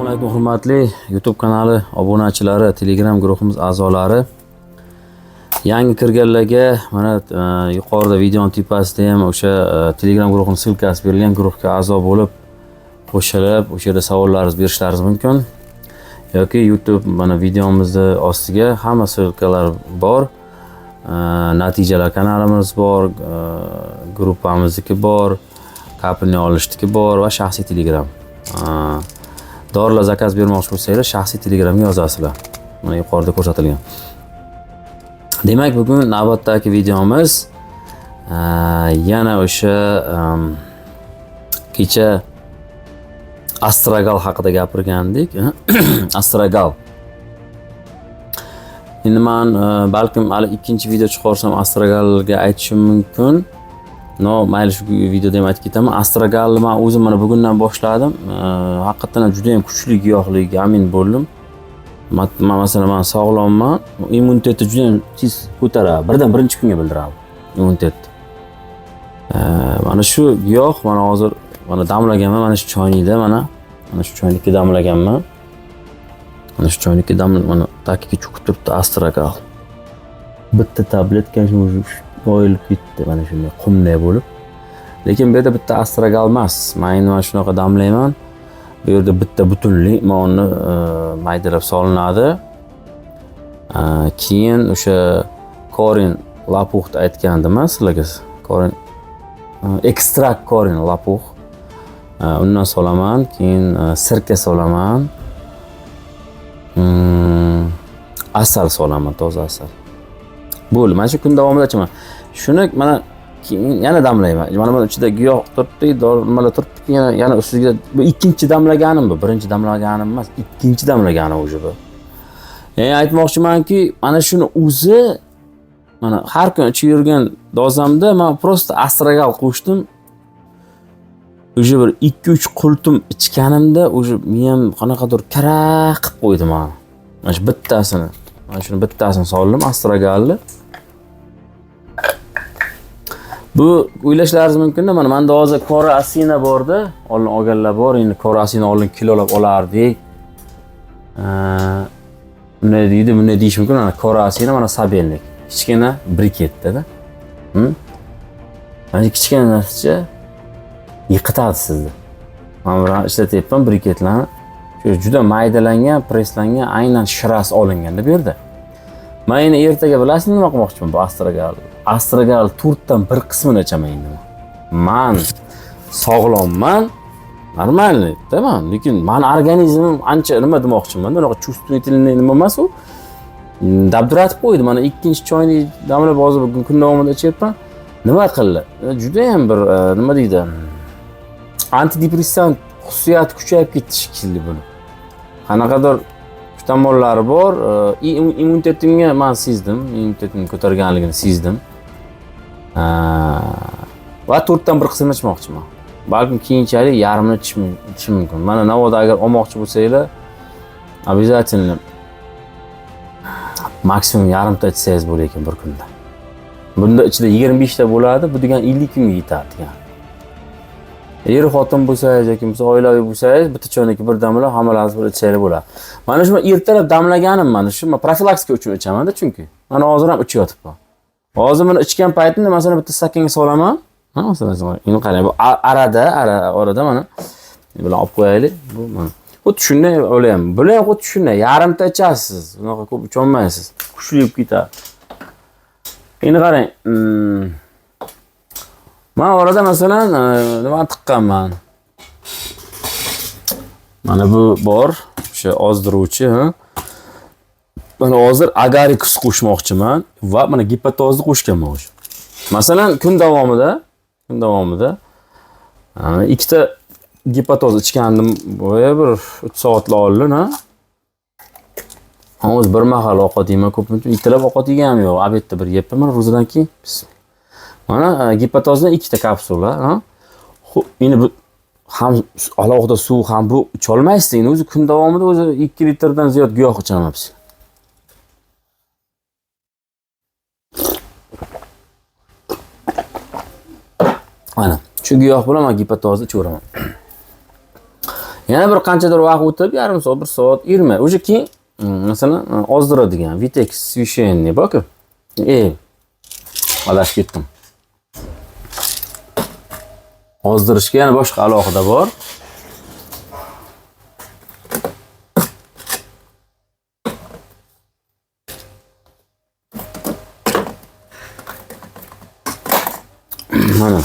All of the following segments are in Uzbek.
Assalomu alaykum hurmatli YouTube kanali obunachilari, Telegram guruhimiz a'zolari. Yangi kirganlarga mana yuqorida videoning tepasida ham o'sha Telegram guruhining silkasi berilgan, guruhga a'zo bo'lib qo'shilib, o'sha yerda savollaringiz berishlaringiz mumkin. Yoki YouTube mana videomizni ostiga hamma silkalar bor. Natijalar kanalimiz bor, gruppamizniki bor, kapini olishniki bor va shaxsiy Telegram. Dorilar zakaz bermoqchi bo'lsanglar, shaxsiy Telegramga yozasizlar. Mana yuqorida ko'rsatilgan. Demak, bugun navbatdagi videomiz yana o'sha kecha Astragal haqida gapirgandik. Astragal. Endi men balkim hali ikkinchi video chiqarsam Astragalga aytishim mumkin. No, mayli shu videoda ham aytib ketaman. Astragalni men o'zim mana bugundan boshladim. Haqiqatan juda ham kuchli giyohligiga amin bo'ldim. Masalan, men sog'lomman, immunitetni juda ham tez ko'taradi. Birdan birinchi kunga bildiradi immunitetni. Mana shu giyoh mana hozir mana damlaganman, mana shu choynakda mana shu choynakda damlaganman. Mana shu choynakda mana tagiga cho'kib turibdi Astragal. Bitta tabletka shu qo'yilib ketdi, mana shunday qumday bo'lib. Lekin bu yerda bitta Astragal emas. Men endi mana shunaqa damlayman. Bu yerda bitta butunlik uni maydalab solinadi. Keyin o'sha Korin Lapuxni aytgandim sizlarga. Korin ekstrakt Korin Lapux. Undan solaman, keyin sirka solaman. Asal solaman, toza asal. Bo'ldi, mana shu kun davomida ichaman. Shuni mana yana damlayman. Mana bu ichida giyoh turibdi, nimalar turibdi, yana ustiga bu ikkinchi damlaganim bu, birinchi damlaganim emas, ikkinchi damlaganim o'sha bu. Ya'ni aytmoqchimanki, mana shuni o'zi mana har kun ichib yurgan dozamda men prosta Astragal qo'shdim. O'sha bir 2-3 qultum ichganimda o'sha miyam qanaqadir karaq qilib qo'ydi men. Mana shu bittasini, mana shuni bittasini soldim Astragalni. Bu o'ylashlaringiz mumkin-da, mana menda hozir qora asina borda, oldin olganlar bor, endi qora asina oldin kilolab olardik. Bunday deydi, bunday deyish mumkin. Mana qora asina, mana sabelnik. Kichkina briketda-da. Mana kichkina narsacha yiqitadi sizni. Men bilan ishlatyapman briketlarni. Shu juda maydalangan, preslangan, aynan shirasi olinganda bu yerda. Men endi ertaga bilasizmi nima qilmoqchiman bu Astragal? Astragal 4 dan 1 qismini ichaman endi. Men sog'lomman, normalniy-da, lekin men organizmim ancha nima demoqchiman, unaqa chувствительный nima emas u. Dabduratib qo'ydi. Mana ikkinchi choyni damlab hozir bugun kun davomida ichyapman. Nima qildi? Juda ham bir nima deydi? Antidepressant xususiyati kuchayib ketdi shekilli buni. Qanaqadir tomonlari bor. Immunitetimga men sezdim, immunitetimni ko'targanligini sezdim. Va 4 dan 1 qismini ichmoqchiman. Balkim keyinchalik yarmini ichishim mumkin. Mana navoda agar olmoqchi bo'lsanglar, обязательно maksimum yarimta ichsangiz bo'lar ekan bir kunda. Bunda ichida 25 ta bo'ladi, bu degan 50 kunga yetadi degan. Er xotin bo'lsangiz yoki oilaviy bo'lsangiz, bitta choynakka bir damlab hammalaringiz bir ichsanglar bo'ladi. Mana shu ertalab damlaganim mana shu profilaktika uchun ichaman-da, chunki mana hozir ham ichib yotibman. Hozir buni ichgan paytimda masalan bitta stakanga solaman. Masalan, endi qarang, bu orada mana bilan olib qo'yaylik. Bu mana xuddi shunday o'ylayman. Buni ham xuddi shunday yarimta ichasiz. Unaqa ko'p icha olmaysiz. Kuchli bo'lib ketadi. Endi qarang, men orada masalan nima tiqqanman. Mana bu bor, o'sha ozdiruvchi, Mana hozir agarix qo'shmoqchiman va mana gepatozni qo'shganman o'sha. Masalan, kun davomida ikkita gepatoz ichgandim, bo'ya bir 3 soatlar oldin, Hozir bir mahal ovqat yeyman, ko'pincha ertalab ovqat yeganim yo'q. Obedda bir yeyapman, mana ro'zadan keyin. Mana gepatozdan 2 ta kapsula, Endi bu ham alohida suv ham bu icha olmaysiz. Endi o'zi kun davomida o'zi 2 litrdan ziyod giyoh ichaman biz. Mana shu giyoh bilan men gepatozni ichaman. Yana bir qanchadir vaqt o'tib, yarim soat, 1 soat, 20. O'sha keyin masalan ozdiradigan Vitex Священный bor-ku. Adashib ketdim. Ozdirishga yana boshqa alohida bor. Mana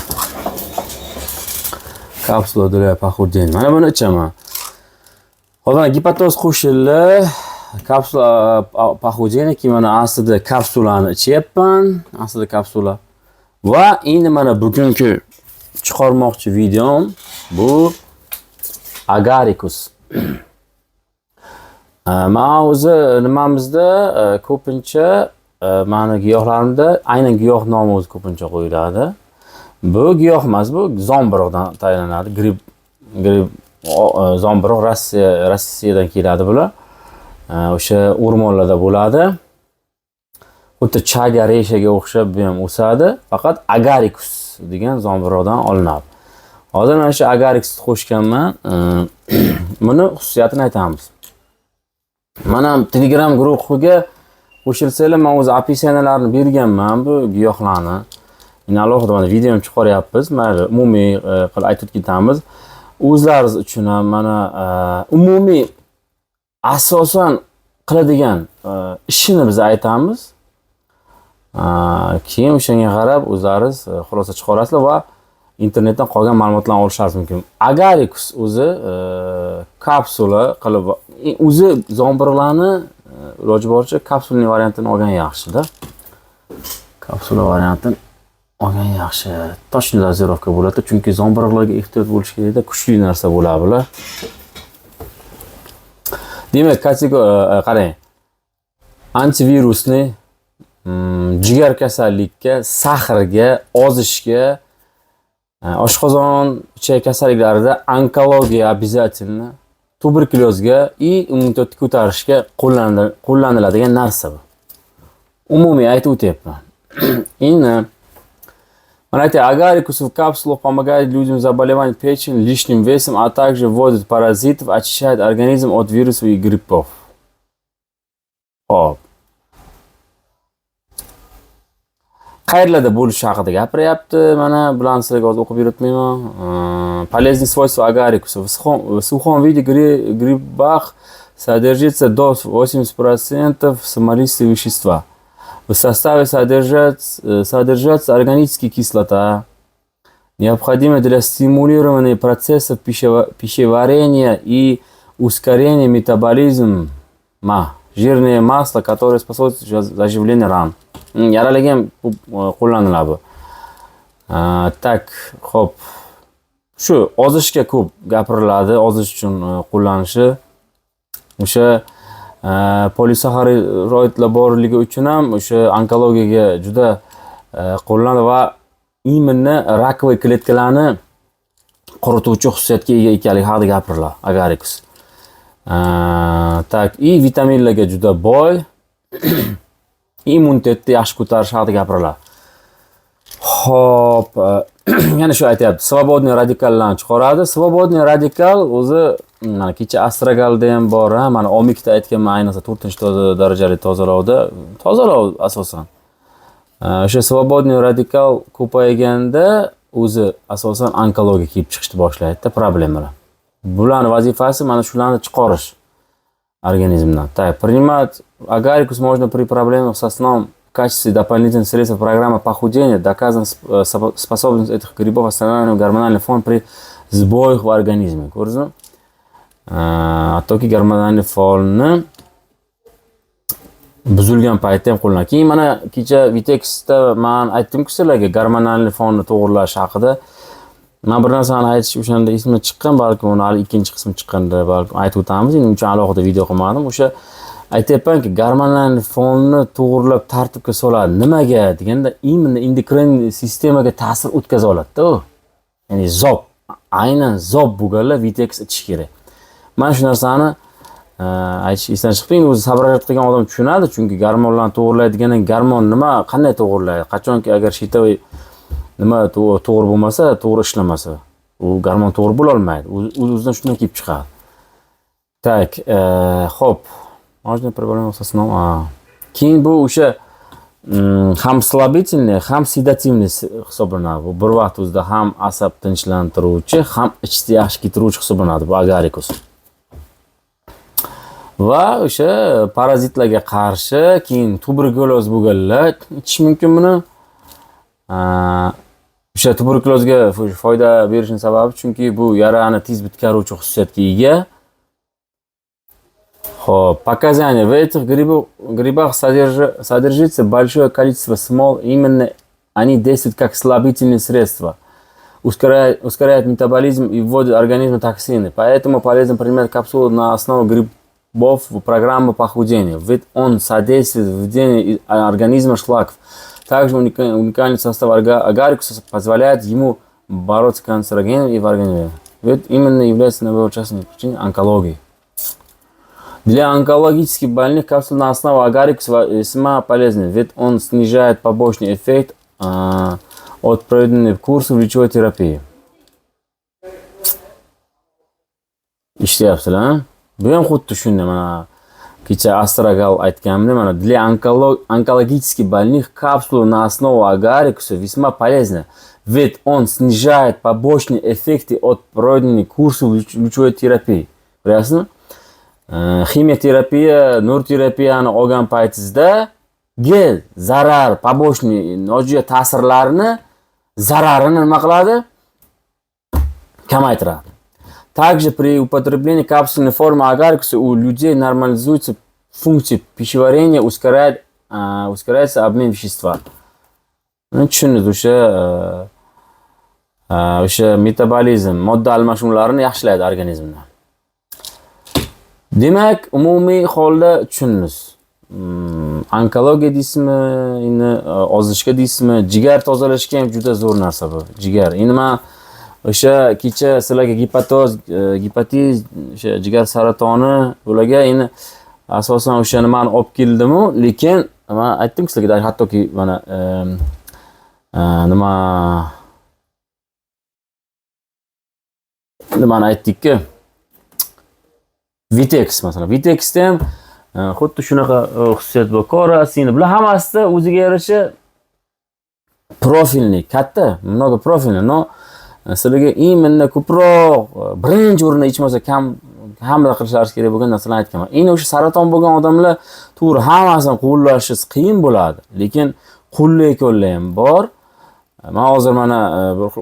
kapsula для похудения. Mana buni ichaman. Hozir gipatoz qo'shildi. Kapsula похудения keyin mana aslida kapsulani ichyapman. Aslida kapsula. Va endi mana bugungi chiqarmoqchi videom bu agaricus. Men o'zi nimamizda ko'pincha mana giyohlarimda aynan giyoh nomi o'zi ko'pincha qo'yiladi. Bu giyoh emas, bu zombiroqdan tayyorlanadi. Grib zombiroq Rossiyadan keladi bular. O'sha o'rmonlarda bo'ladi. Xuddi chaga reshaga o'xshab bu ham o'sadi, faqat agaricus degan zombiroqdan olinadi. Hozir mana shu agaricusni qo'shganman. Buni xususiyatini aytamiz. Mana Telegram guruhiga qo'shilsanglar, men o'zi opisiyalarni berganman bu giyohlarni. Yine alohida mana videoni chiqaryapmiz. Mayli, umumiy qilib aytib ketamiz. O'zlaringiz uchun ham mana umumiy asosan qiladigan ishini biz aytamiz. Keyin o'shanga qarab o'zlaringiz xulosa chiqarasizlar va internetdan qolgan ma'lumotlarni olishingiz mumkin. Agaricus o'zi kapsula qilib o'zi zombirlarni iloji boricha kapsulali variantini olgan yaxshi-da. Kapsula variantini olgan yaxshi. Точно dozirovka bo'ladi, chunki zombirlarga ehtiyot bo'lish kerakda, kuchli narsa bo'ladi bular. Demak, qarang. Antivirusni jigar kasallikka, sahrga, ozishga, oshqozon ichak kasalliklarida, onkologiya обязательно, tuberkulyozga и immunitetni ko'tarishga qo'llaniladigan narsa bu. Umumiy aytib o'tyapman. Endi mana agaricus в капсулах помогает людям с заболеванием печени, лишним весом, а также вводит паразитов, очищает организм от вирусов и гриппов. Hop. Qayerlarda bo'lishi haqida gapiryapti. Mana bilan sizlarga hozir o'qib yuritmayman. Полезные свойства agaricus. В сухом виде грибах содержится до 80% смолистые вещества. В составе содержатся органические кислота, необходимые для стимулирования процессов пищеварения и ускорения метаболизма, жирное масло, которое способствует заживлению ран. Yaralagan qo'llaniladi bu. Tak, hop. Shu ozishga ko'p gapiriladi, ozish uchun qo'llanishi. O'sha polisaxaridlar borligi uchun ham o'sha onkologiyaga juda qo'llanadi va immunni rakoviy kletkalarni qurituvchi xususiyatga ega ekanligi haqida gapiriladi agaricus. Tak, vitaminlarga juda boy. Immunitetni yaxshi ko'tarish haqida gapiriladi. Hop, yana shu aytayapti. Svobodniy radikallarni chiqaradi. Svobodniy radikal o'zi mana kecha astragalda ham bor, mana omikda aytganman, ayniqsa 4-darajali tozalov asosan. O'sha svobodniy radikal ko'payganda o'zi asosan onkologiya kelib chiqishni boshlaydi, problemalar. Bularning vazifasi mana shularni chiqarish организмdan. Так, принимать agaricus можно при проблемах со сном в качестве дополнительных средств программы похудения. Доказана способность этих грибов останавливать гормональный фон при сбоях в организме. Ko'rdingizmi? Hattoki gормональный fonni buzilgan paytda ham qo'llanadi. Keyin mana kecha Vitexda men aytdim-ku sizlarga gормональный fonni to'g'irlash haqida. Men bir narsani aytish o'shanda esimga chiqqan, balki uni hali ikkinchi qismi chiqqanda balki aytib o'tamiz. Endi uchun alohida video qilmadim. O'sha aytayapmanki, gормональный fonni to'g'irlab tartibga soladi. Nimaga deganda, immun endokrin sistemaga ta'sir o'tkaza oladi-da u. Ya'ni zob, aynan zob bo'lganlar Vitex ichish kerak. Men shu narsani aytish esdan chiqdi. O'zi sabrajat qilgan odam tushunadi, chunki gormonlarni to'g'irlaydigan gormon nima, qanday to'g'irlaydi? Qachonki agar shitoviy nima to'g'ri bo'lmasa, to'g'ri ishlamasa, u gormon to'g'ri bo'la olmaydi. O'zidan shundan kelib chiqadi. Так, xo'p. Можно проблема со сном. Keyin bu o'sha ham слабительный, ham sedativный hisoblanadi. Bu bir vaqt o'zida ham asab tinchlantiruvchi, ham ichishni yaxshi keltiruvchi hisoblanadi bu agarikus. Va o'sha parazitlarga qarshi, keyin tuberkuloz bo'lganlar ichish mumkin buni. O'sha tuberkulozga foyda berishning sababi chunki bu yarani tez bitkazuvchi xususiyatga ega. Показания. В этих грибах содержится большое количество смол. Именно они действуют как слабительные средства. Ускоряют метаболизм и вводят в организм токсины. Поэтому полезно принимать капсулу на основе грибов в программу похудения. Ведь он содействует введению организма шлаков. Также уникальный состав агарикуса позволяет ему бороться с канцерогеном и в организме. Ведь именно является наиболее причиной онкологии. Для онкологических больных капсула на основе агарикуса весьма полезна, ведь он снижает побочный эффект от проведенных курсов лечебной терапии. Ishlayapsizlar. Bu ham xuddi shunday mana kecha Astragal aytganimda mana для онкологических больных капсула на основе агарикуса весьма полезна, ведь он снижает побочные эффекты от проведенных курсов лечебной терапии. Bilasizmi? Ximiyoterapiya, nur terapiyani olgan paytingizda zarar, побочный, nojo'ya ta'sirlarni, zararini nima qiladi? Kamaytiradi. Также при употреблении капсульной формы агарикуса у людей нормализуется функция пищеварения, ускоряется обмен вещества. Tushundingiz, o'sha metabolizm, modda almashinuvlarini yaxshilaydi organizmda. Demak, umumiy holda tushundingiz. Onkologiya deysizmi, endi ozishga deysizmi, jigar tozalashga ham juda zo'r narsa bu. Jigar. Endi men o'sha kecha sizlarga gepatiz, o'sha jigar saratoni bularga endi asosan o'sha nimani olib keldim-u, lekin men aytdim sizlarga, hattoki mana nimani aytdik-ku? Vitex masalan. Vitexda ham xuddi shunaqa xususiyat bor. Korasin, bular hammasida o'ziga yarasha profilni, katta, много profilni. No, sizlarga imенно ko'proq birinchi o'rinda ichmasa hamma qilishlari kerak bo'lgan narsalarni aytganman. Endi o'sha saraton bo'lgan odamlar to'g'ri hammasini qo'llashi qiyin bo'ladi, lekin qo'llayotganlar ham bor. Men hozir mana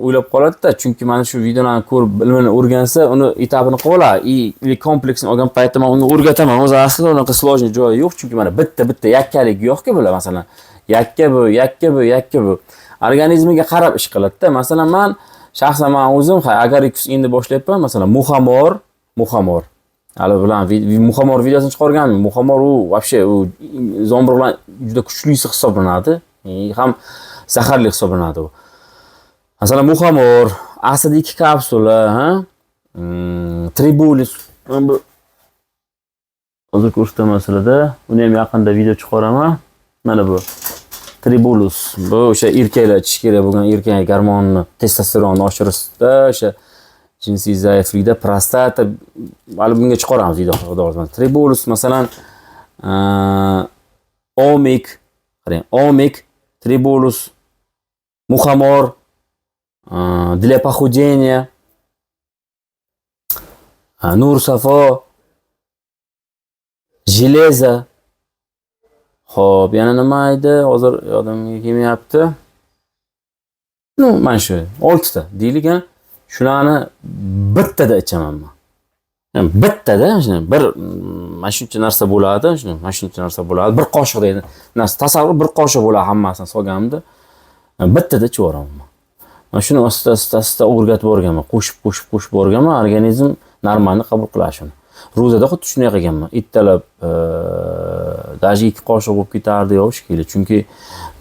o'ylab qoladi-da, chunki mana shu videolarni ko'rib, bilmini o'rgansa, uni etapini qilib oladi. Или kompleksni olgan paytda men unga o'rgataman. O'zi aslida unaqa sложный joyi yo'q, chunki mana bitta yakkalik yo'q-ku bular, masalan. Yakka bu. Organizmiga qarab ish qiladi-da. Masalan, men shaxsan o'zim agarikus endi boshlayapman. Masalan, muhamor. Hali bilan muhamor videosini chiqarganman. Muhamor u вообще u zombir bilan juda kuchlisi hisoblanadi. Ham zaharli hisoblanadi u. Masalan, muhamor, asad 2 kapsula, tribulus. Hozir ko'rsataman, uni ham yaqinda video chiqaraman. Mana bu tribulus. Bu o'sha erkaklar ichish kerak bo'lgan erkak gormonini, testosteronni oshirishda, o'sha jinsiy zaiflikda, prostata, hali bunga chiqaramiz video haqida. Tribulus masalan omik, tribulus, muhamor, для похудения, nur safo, железо. Xo'p, yana nima edi? Hozir yodimga kelmayapti. Mana shu 6 ta deylik, shularni bittada ichaman men. Yani bittada, bir mana shuncha narsa bo'ladi, bir qoshiq deydi. Tasavvur, bir qoshiq bo'ladi hammasini solganimda. Bittada ichib yuboraman. Mana shuni asta o'rgatib o'rganman, qo'shib o'rganman, organizm normalni qabul qiladi shuni. Ro'zada xuddi shunday qilganman. Ittalab даже 2 qoshiq bo'lib ketardi yo'q shekilli. Chunki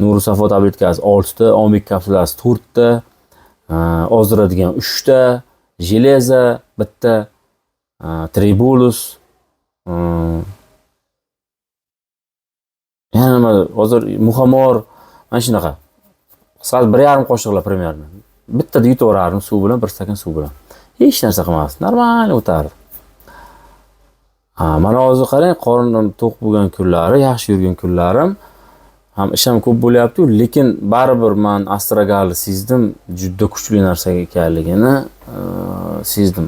nur safo tabletkasi 6 ta, omik kapsulasi 4 ta, ozdiradigan 3 ta, железо bitta, tribulus, yana hozir muhamor, mana shunaqa. Qisqasi 1,5 qoshiqlar примерно. Bittada yutaverardim suv bilan, 1 stakan suv bilan. Hech narsa qilmasdi, normal o'tardi. Mana hozir qarang, qornim to'q bo'lgan kunlari, yaxshi yurgan kunlarim, ham ishim ko'p bo'lyapti, lekin baribir men Astragalni sezdim, juda kuchli narsa ekanligini sezdim.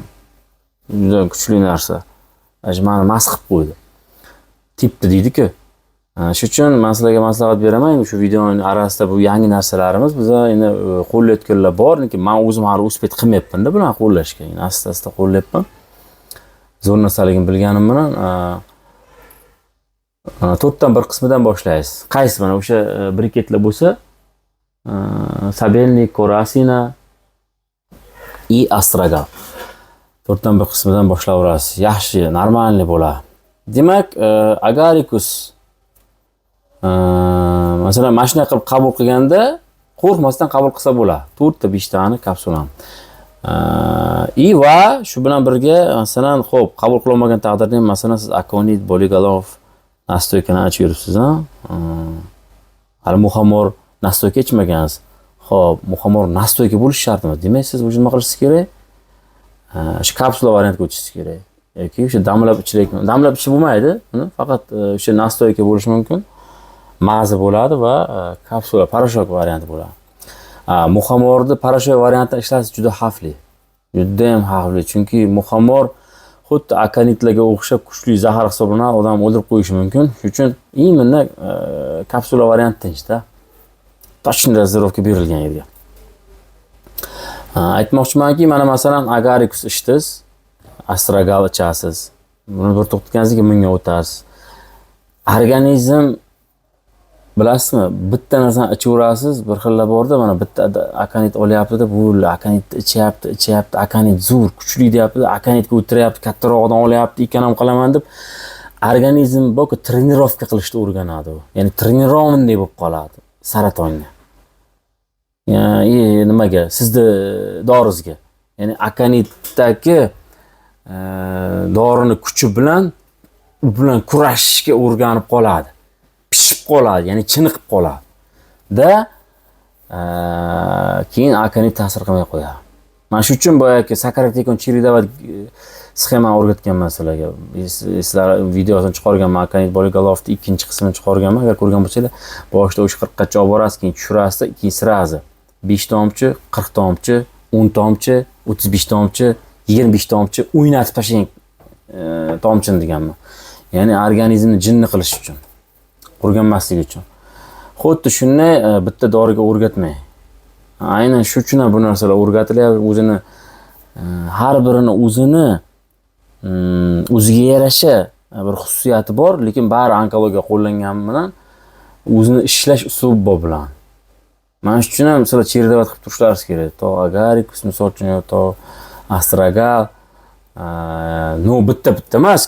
Juda kuchli narsa. Meni mast qilib qo'ydi. Tipdi deydi-ku. Shuning uchun men sizlarga maslahat beraman, shu videoning orasida bu yangi narsalarimiz biza endi qo'llayotganlar bor, lekin men o'zim hali uspet qilmayapman-da bular qo'llashga. Endi asta-asta qo'llayapman. Zo'r narsaligini bilganim bilan to'rtdan bir qismidan boshlaysiz. Qaysi mana o'sha briketlar bo'lsa, Sabelnik, Korasina и Astragal. To'rtdan bir qismidan boshlayverasiz. Yaxshi, normalniy bo'ladi. Demak, Agaricus masalan, mashina qilib qabul qilganda qo'rqmasdan qabul qilsa bo'ladi. 4 ta 5 tani kapsulani. Va shu bilan birga masalan, xo'p, qabul qilolmagan taqdirda ham masalan siz Akonit, Boligalov nastoykani ochib yuribsiz, hali muhamor nastoyka ichmagansiz. Xo'p, muhamor nastoyka bo'lishi shartmi? Demak, siz nima qilishingiz kerak? Shu kapsula variantga o'tishingiz kerak. Yoki o'sha damlab ichiladigan, damlab ichib bo'lmaydi, faqat o'sha nastoyka bo'lishi mumkin. Maza bo'ladi va kapsula, poroshok varianti bo'ladi. Muhamorni poroshok variantida ishlatish juda xavfli. Juda ham xavfli, chunki muhamor xuddi akanitlarga o'xshab kuchli zahar hisoblanadi, odam o'ldirib qo'yishi mumkin. Shuning uchun именно kapsula varianti tinchda. Точно dozirovka berilgan yerga. Aytmoqchimanki, mana masalan Agaricus ichdingiz, Astragal ichasiz. Buni bir to'xtatganingizda bunga o'tasiz. Organizm bilasizmi, bitta narsani ichaverasiz, bir xilla borda, mana bitta akanit olyapti-da, bu akanit ichyapti, akanit zo'r, kuchli deyapti, akanitga o'tiryapti, kattarog'idan olyapti, ikkanam qilaman deb organizm boku trenirovka qilishni o'rganadi u. Ya'ni trenirovanniy bo'lib qoladi saratonga. Ya'ni nimaga? Sizda dorizga. Ya'ni akanitdagi dorini kuchi bilan u bilan kurashishga o'rganib qoladi. Pishib qoladi, ya'ni chiniqib qoladi. Keyin akanit ta'sir qilmay qo'yadi. Mana shu uchun boyagi Sakaratekon Chiridavat sxemani o'rgatganman sizlarga. Sizlar videosini chiqarganman, akanit Boligalovni ikkinchi qismini chiqarganman. Agar ko'rgan bo'lsanglar, boshida o'sha 40 gacha olib borasiz, keyin tushirasiz, keyin sirazi 5 tomchi, 40 tomchi, 10 tomchi, 35 tomchi, 25 tomchi o'ynatib tashlang tomchini deganman. Ya'ni organizmni jinni qilish uchun. O'rganmaslik uchun. Xuddi shunday bitta doriga o'rgatmang. Aynan shu uchun bu narsalar o'rgatilyapti, o'zini har birini o'ziga yarasha bir xususiyati bor, lekin bari onkologiya qo'llangani bilan o'zini ishlash uslubi bilan. Mana shu uchun ham sizlar cheridavat qilib turishlaringiz kerak. To Agaricus misol uchun yo to Astragal bitta emas,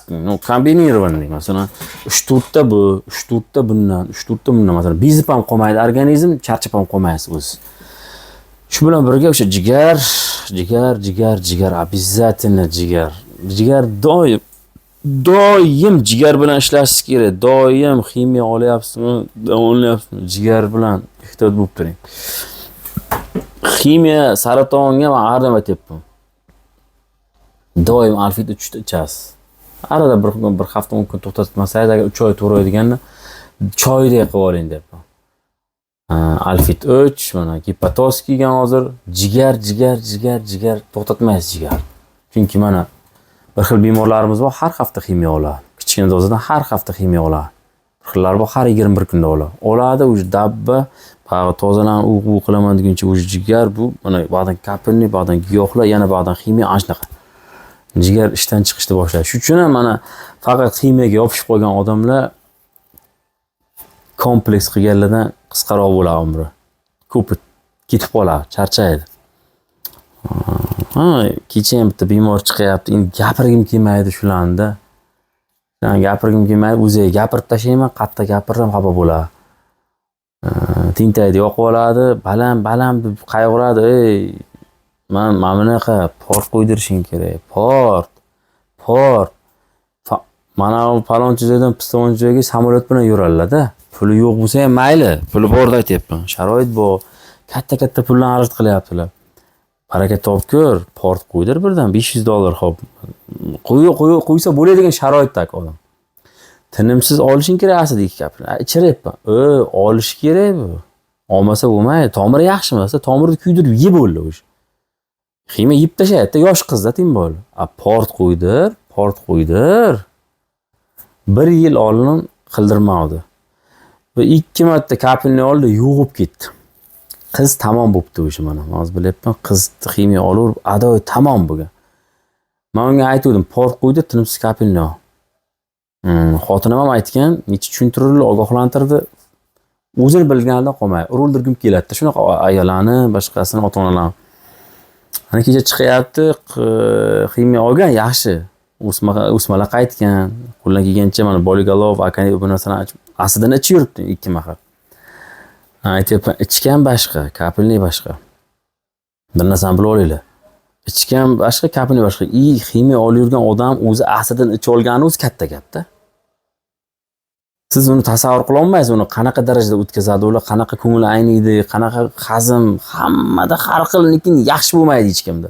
kombinirованный. Masalan, 3-4 ta bu, 3-4 ta bundan, 3-4 ta bundan, masalan, bezib ham qolmaydi organizm, charchab ham qolmaysiz o'z. Shu bilan birga o'sha jigar, обязательно jigar. Jigar doim jigar bilan ishlashingiz kerak. Doim ximiya olyapsizmi, davolayapsizmi, jigar bilan ehtiyot bo'lib turing. Ximiya saratonga men har doim aytyapman. Doim alfit 3 ta ichasiz. Arada bir hafta 10 kun to'xtatmasangiz, agar 3 oy to'raydiganda choydek qilib oling deyapman. Alfit 3, mana Gipatos kelgan hozir, jigar to'xtatmaysiz jigar. Chunki mana bir xil bemorlarimiz bor, har hafta ximiya oladi. Kichkina dozadan har hafta ximiya oladi. Bir xillar bor, har 21 kunda oladi. Oladi, o'sha dabba, tozalan, u qilaman deguncha o'sha jigar bu, mana ba'dan kapilni, ba'dan giyohlar, yana ba'dan ximiya ashnaqa. Jigar ishdan chiqishni boshlaydi. Shu uchun ham mana faqat ximiyaga yopishib qolgan odamlar kompleks qilganlardan qisqaroq bo'ladi umri. Ko'p ketib qoladi, charchaydi. Kecha ham bitta bemor chiqyapti. Endi gapirgim kelmaydi shularni. Gapirgim kelmaydi, o'ziga gapirib tashlayman, qatta gapirsam xafa bo'ladi. Tintaydi, yoqib oladi, balam deb qayg'uradi. Mana bunaqa port qo'ydirishing kerak. Port. Mana palonchi joydan pistonchi joyga samolyot bilan yuradilar-da. Puli yo'q bo'lsa ham mayli, puli borda aytyapman. Sharoit bor. Katta pullarni xarajat qilyaptilar. harakat topib ko'r, port qo'ydir birdan $500 hop. Qo'ysa bo'ladigan sharoitdagi odam. Tinimsiz olishing kerak aslida ikki kapni. Ichiryapman. Olish kerak bu. Olmasa bo'lmaydi. Tomiri yaxshi emas, tomirni kuydirib yeb bo'ldi o'sha. Xima yeb tashlayapti, yosh qizda tim bol. Port qo'ydir. 1 yil oldin qildirmadi. Va 2 marta kapelni oldi, yo'g'ib ketdi. Qiz tamom bo'pti o'sha mana. Hozir bilyapman, qiz ximiya olaverib, adoy tamom bo'lgan. Men unga aytdim, port qo'ydi, tinimsiz kapelni ol. Xotinim ham aytgan, necha tushuntirdi, ogohlantirdi. O'zini bilganidan qolmaydi. Urildirgim keladi. Shunaqa ayollarni, boshqasini ota-onalarni. Ana kecha chiqyapti, ximiya olgan yaxshi. O'smalar qaytgan. Qo'ldan kelgancha mana Boligalov, akani bu narsani aslida ichi yuribdi 2 mahal. Aytyapman, ichgan boshqa, kapelni boshqa. Bir narsani bilib olinglar. Ichgan boshqa, kapelni boshqa. Ximiya olib yurgan odam o'zi aslida ichib olgani o'zi katta gapda. Siz uni tasavvur qila olmaysiz, uni qanaqa darajada o'tkazadi, ular qanaqa ko'ngil ayniydi, qanaqa hazm, hammada har xil, lekin yaxshi bo'lmaydi hech kimda.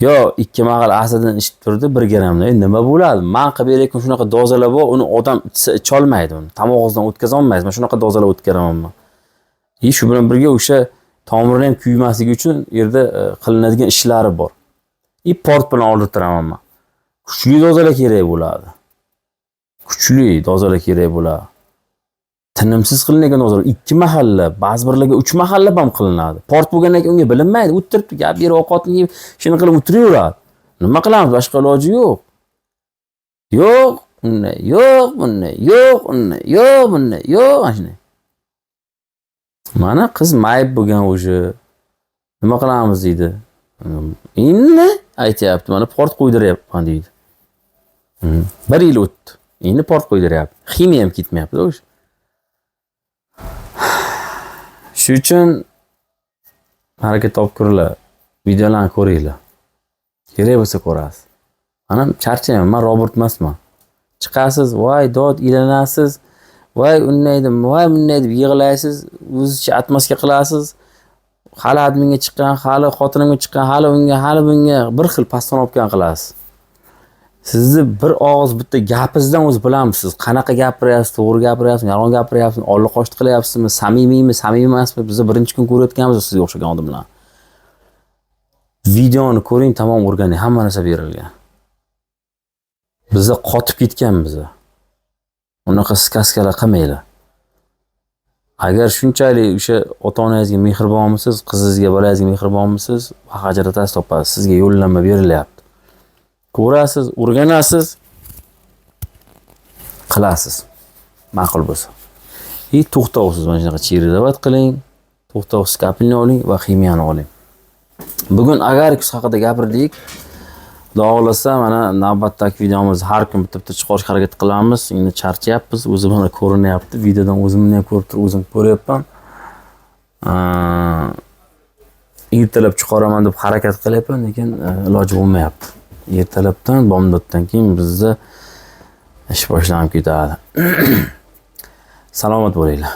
Yo 2 mahal aslida ichib turdi 1 grammda. Nima bo'ladi? Men qilib berayotgan shunaqa dozalar bor, uni odam icha olmaydi uni. Tomog'ingizdan o'tkaza olmaysiz. Men shunaqa dozalar o'tkaziraman. Shu bilan birga o'sha tomirni ham kuymasligi uchun yerda qilinadigan ishlari bor. Port bilan oldirtiraman men. Kuchli dozalar kerak bo'ladi. Tinimsiz qilinadigan dozalar 2 mahalla, ba'zi birlarga 3 mahalla ham qilinadi. Port bo'lgandan keyin unga bilinmaydi, o'tiribdi, gap yer ovqatni yeb, shuni qilib o'tiraveradi. Nima qilamiz? Boshqa iloji yo'q. Yo'q, shunday. Mana qiz mayib bo'lgan o'sha. Nima qilamiz deydi. Endi aytayapti, mana port qo'ydiryapman deydi. 1 yil o'tdi. Endi port qo'ydiryapti. Ximiya ham ketmayapti o'sha. Shu uchun harakat topib ko'ringlar. Videolarni ko'ringlar. Kerak bo'lsa ko'rasiz. Mana charchayman, men robot emasman. Chiqasiz, voy dod ilanasiz, voy unnaydim, voy bunday deb yig'laysiz, o'zingizcha atmoska qilasiz. Hali adminga chiqqan, hali xotinimga chiqqan, hali bunga bir xil pastonovkan qilasiz. Sizni bir og'iz bitta gapingizdan o'zi bilamiz siz qanaqa gapiryapsiz, to'g'ri gapiryapsizmi, yolg'on gapiryapsizmi, olli qochdi qilyapsizmi, samimiymi, samimiy emasmi? Biz birinchi kun ko'rayotganmiz sizga o'xshagan odamlar. Videoni ko'ring, tamom o'rganing, hamma narsa berilgan. Bizda qotib ketgan bizni. Unaqa skaskalar qilmaylar. Agar shunchalik o'sha ota-onangizga mehribonmisiz, qizingizga, bolangizga mehribonmisiz, haq ajratasiz topasiz. Sizga yo'llanma berilyapti. Ko'rasiz, o'rganasiz, qilasiz. Ma'qul bo'lsa. To'xtovsiz mana shunaqa chiridavat qiling, to'xtovsiz kapelni oling va ximiyani oling. Bugun agarkus haqida gapirdik. Xudo xolasa mana navbatdagi videomizni har kun bitta chiqarishga harakat qilamiz. Endi charchayapmiz, o'zim mana ko'rinyapti. Videodan o'zimni ham ko'rib turib, o'zim ko'ryapman. Ertalab chiqaraman deb harakat qilyapman, lekin iloji bo'lmayapti. Ertalabdan, bomdoddan keyin bizda ish boshlanib ketadi. Salomat bo'linglar.